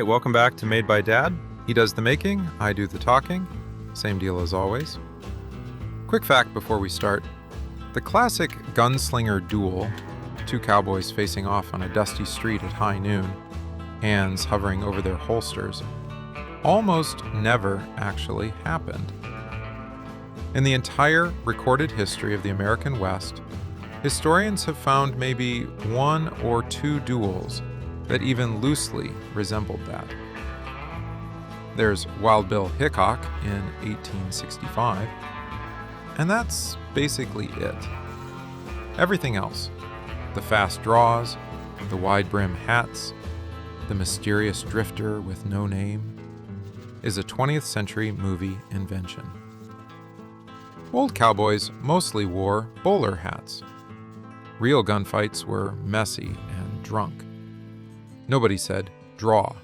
welcome back to Made by Dad. He does the making, I do the talking. Same deal as always. Quick fact before we start. The classic gunslinger duel, two cowboys facing off on a dusty street at high noon, hands hovering over their holsters, almost never actually happened. In the entire recorded history of the American West, historians have found maybe one or two duels that even loosely resembled that. There's Wild Bill Hickok in 1865, and that's basically it. Everything else, the fast draws, the wide brim hats, the mysterious drifter with no name, is a 20th century movie invention. Old cowboys mostly wore bowler hats. Real gunfights were messy and drunk. Nobody said, "draw."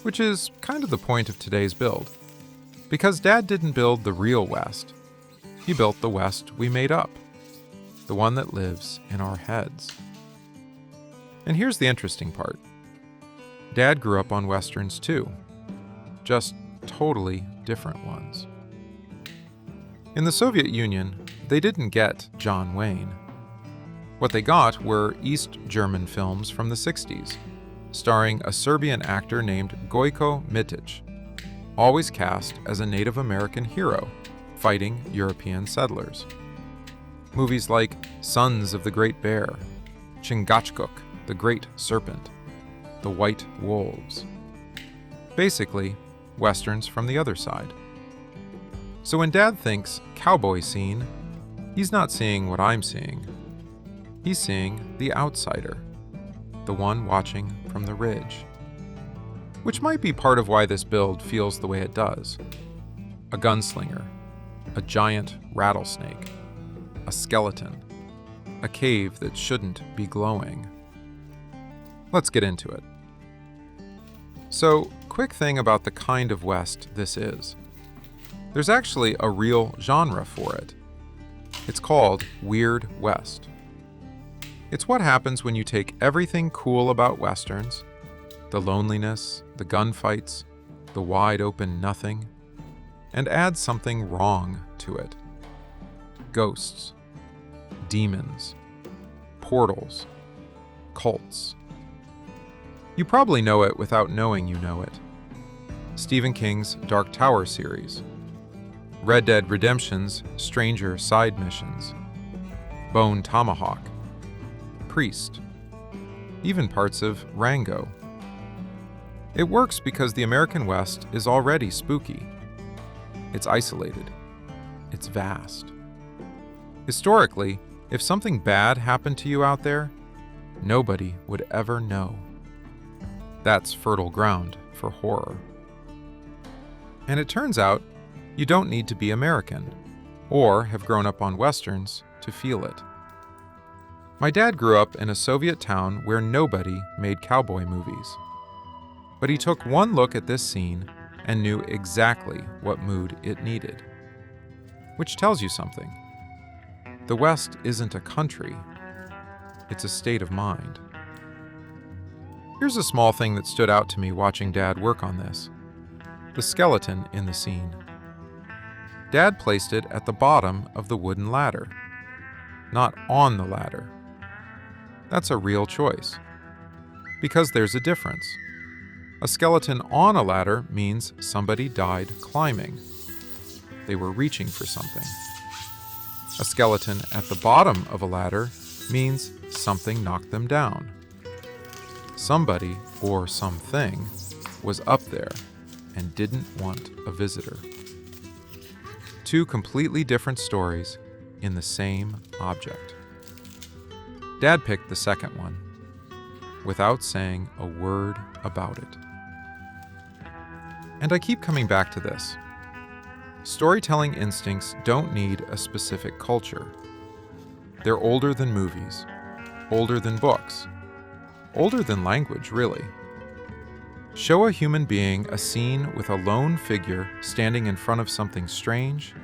Which is kind of the point of today's build. Because Dad didn't build the real West. He built the West we made up. The one that lives in our heads. And here's the interesting part. Dad grew up on Westerns too. Just totally different ones. In the Soviet Union, they didn't get John Wayne. What they got were East German films from the 60s, starring a Serbian actor named Gojko Mitic, always cast as a Native American hero fighting European settlers. Movies like Sons of the Great Bear, Chingachgook, the Great Serpent, The White Wolves. Basically, Westerns from the other side. So when Dad thinks cowboy scene, he's not seeing what I'm seeing. He's seeing the outsider, the one watching from the ridge. Which might be part of why this build feels the way it does. A gunslinger, a giant rattlesnake, a skeleton, a cave that shouldn't be glowing. Let's get into it. So, quick thing about the kind of West this is. There's actually a real genre for it. It's called Weird West. It's what happens when you take everything cool about Westerns, the loneliness, the gunfights, the wide open nothing, and add something wrong to it. Ghosts, demons, portals, cults. You probably know it without knowing you know it. Stephen King's Dark Tower series, Red Dead Redemption's Stranger Side Missions, Bone Tomahawk, Priest, even parts of Rango. It works because the American West is already spooky. It's isolated. It's vast. Historically, if something bad happened to you out there, nobody would ever know. That's fertile ground for horror. And it turns out, you don't need to be American, or have grown up on Westerns to feel it. My dad grew up in a Soviet town where nobody made cowboy movies. But he took one look at this scene and knew exactly what mood it needed. Which tells you something. The West isn't a country, it's a state of mind. Here's a small thing that stood out to me watching Dad work on this. The skeleton in the scene. Dad placed it at the bottom of the wooden ladder, not on the ladder. That's a real choice. Because there's a difference. A skeleton on a ladder means somebody died climbing. They were reaching for something. A skeleton at the bottom of a ladder means something knocked them down. Somebody or something was up there and didn't want a visitor. Two completely different stories in the same object. Dad picked the second one, without saying a word about it. And I keep coming back to this. Storytelling instincts don't need a specific culture. They're older than movies, older than books, older than language, really. Show a human being a scene with a lone figure standing in front of something strange,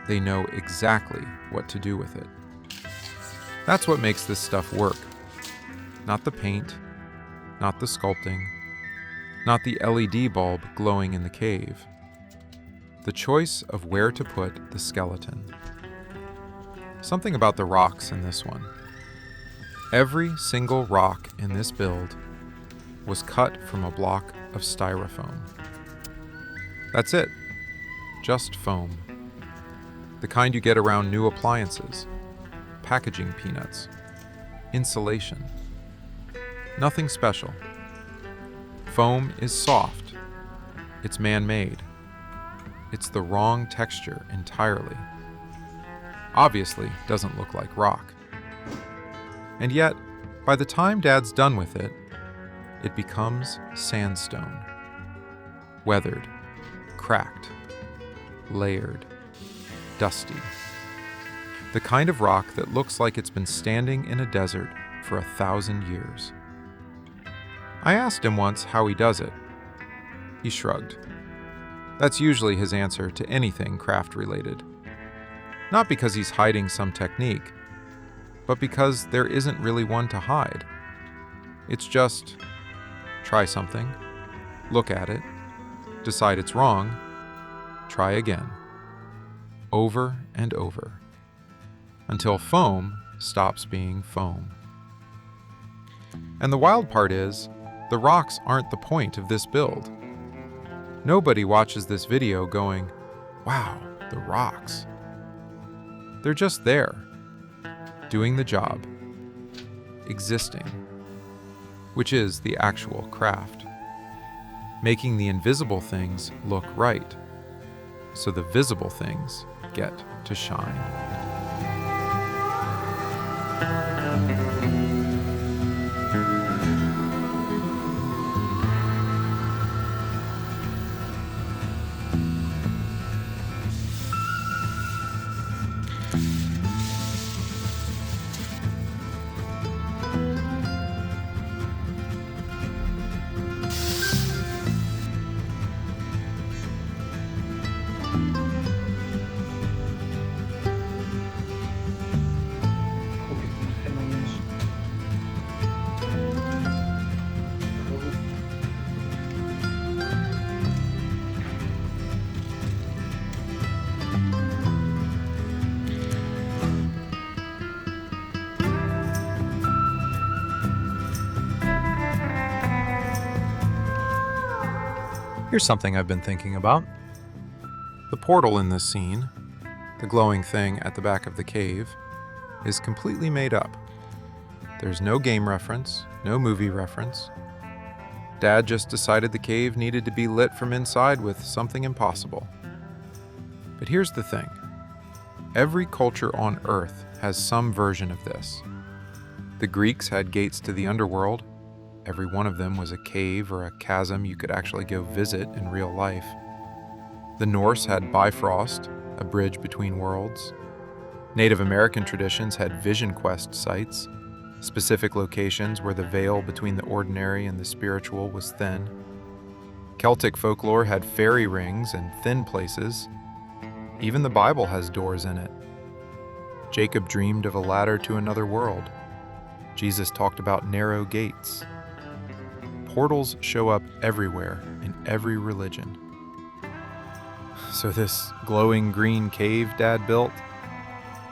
they know exactly what to do with it. That's what makes this stuff work. Not the paint, not the sculpting, not the LED bulb glowing in the cave. The choice of where to put the skeleton. Something about the rocks in this one. Every single rock in this build was cut from a block of styrofoam. That's it. Just foam. The kind you get around new appliances, packaging peanuts, insulation. Nothing special. Foam is soft. It's man-made. It's the wrong texture entirely. Obviously doesn't look like rock. And yet, by the time Dad's done with it, it becomes sandstone. Weathered, cracked, layered, dusty. The kind of rock that looks like it's been standing in a desert for 1,000 years. I asked him once how he does it. He shrugged. That's usually his answer to anything craft-related. Not because he's hiding some technique, but because there isn't really one to hide. It's just try something, look at it, decide it's wrong, try again. Over and over. Until foam stops being foam. And the wild part is, the rocks aren't the point of this build. Nobody watches this video going, wow, the rocks. They're just there, doing the job, existing, which is the actual craft. Making the invisible things look right, so the visible things get to shine. Here's something I've been thinking about. The portal in this scene, the glowing thing at the back of the cave, is completely made up. There's no game reference, no movie reference. Dad just decided the cave needed to be lit from inside with something impossible. But here's the thing. Every culture on Earth has some version of this. The Greeks had gates to the underworld. Every one of them was a cave or a chasm you could actually go visit in real life. The Norse had Bifrost, a bridge between worlds. Native American traditions had vision quest sites, specific locations where the veil between the ordinary and the spiritual was thin. Celtic folklore had fairy rings and thin places. Even the Bible has doors in it. Jacob dreamed of a ladder to another world. Jesus talked about narrow gates. Portals show up everywhere in every religion. So this glowing green cave Dad built,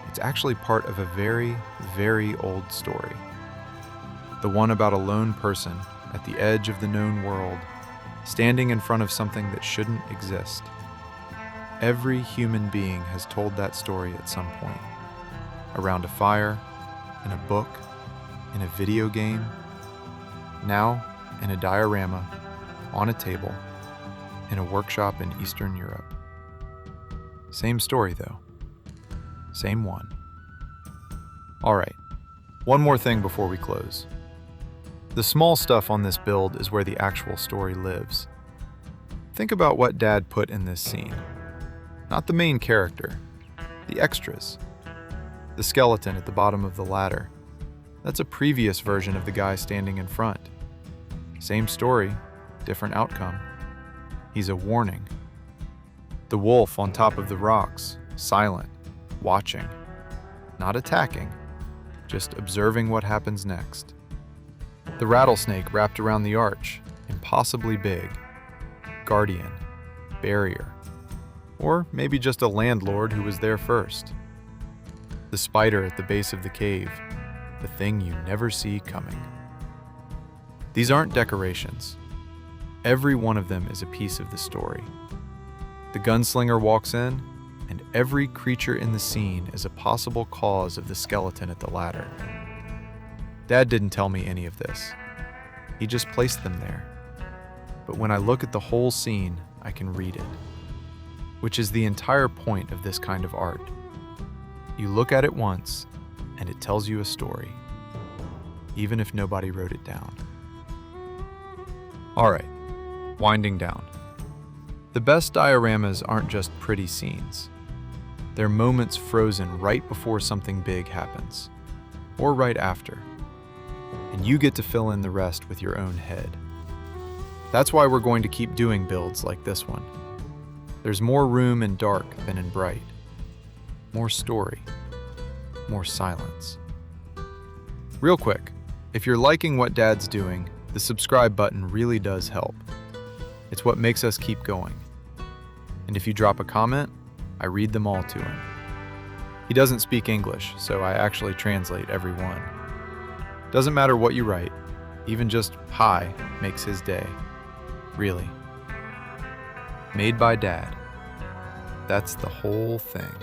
it's actually part of a very, very old story. The one about a lone person at the edge of the known world, standing in front of something that shouldn't exist. Every human being has told that story at some point. Around a fire, in a book, in a video game, now in a diorama, on a table, in a workshop in Eastern Europe. Same story though. Same one. All right, one more thing before we close. The small stuff on this build is where the actual story lives. Think about what Dad put in this scene. Not the main character, the extras. The skeleton at the bottom of the ladder. That's a previous version of the guy standing in front. Same story, different outcome. He's a warning. The wolf on top of the rocks, silent, watching, not attacking, just observing what happens next. The rattlesnake wrapped around the arch, Impossibly big. Guardian. Barrier. Or maybe just a landlord who was there first. The spider at the base of the cave. The thing you never see coming. These aren't decorations. Every one of them is a piece of the story. The gunslinger walks in, and every creature in the scene is a possible cause of the skeleton at the ladder. Dad didn't tell me any of this. He just placed them there. But when I look at the whole scene, I can read it, which is the entire point of this kind of art. You look at it once, and it tells you a story, even if nobody wrote it down. All right, winding down. The best dioramas aren't just pretty scenes. They're moments frozen right before something big happens, or right after. And you get to fill in the rest with your own head. That's why we're going to keep doing builds like this one. There's more room in dark than in bright. More story. More silence. Real quick, if you're liking what Dad's doing, the subscribe button really does help. It's what makes us keep going. And if you drop a comment, I read them all to him. He doesn't speak English, so I actually translate every one. Doesn't matter what you write, even just hi makes his day. Really. Made by Dad. That's the whole thing.